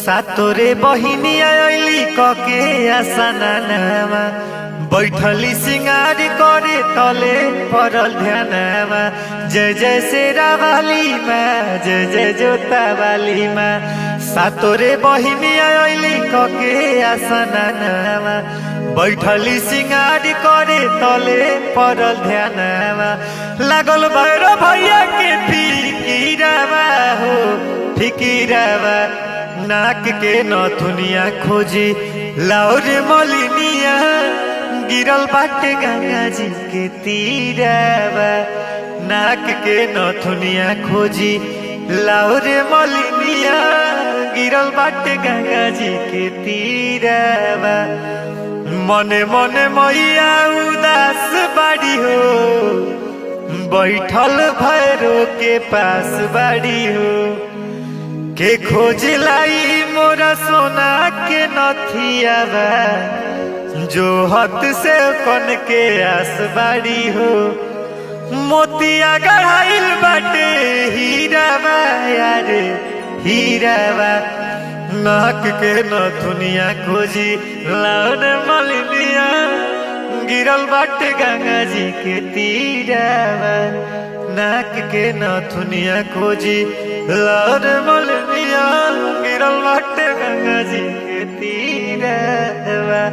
सातोरे बहिनी आइली कके आसनानामा बैठली सिंगार करे तले परल ध्यानमा। जय जय शेरा वाली माँ, जय जय जोता वाली माँ। सातोरे बहिनी आइली कके आसनानामा बैठली सिंगार करे तले परल ध्यानमा। लागल भैरव भैया के फिकिरावा हो फिकिरावा। नाक के नथुनिया खोजी लाउर मलिनिया गिरल बाटे गंगा जी के तीरावा। नाक के नथुनिया खोजी लाउर मलिनिया गिरल बाटे गंगा जी के तीरावा। मने मने मैया उदास बाड़ी हो बैठल भैरो के पास बाड़ी हो। के खोज लाई मोरा सोना के नथियावा जो हत से कन के आस बाड़ी हो। मोतिया गढ़ाइल बाटे हीरावा यारे हीरावा। नाक के नथुनिया खोजी लाउन मलिनिया गिरल बाटे गंगा जी के तीरावा। नाक के नथुनिया खोजी लाउन मलिनिया गिरल बाटे गंगा जी के तीरावा।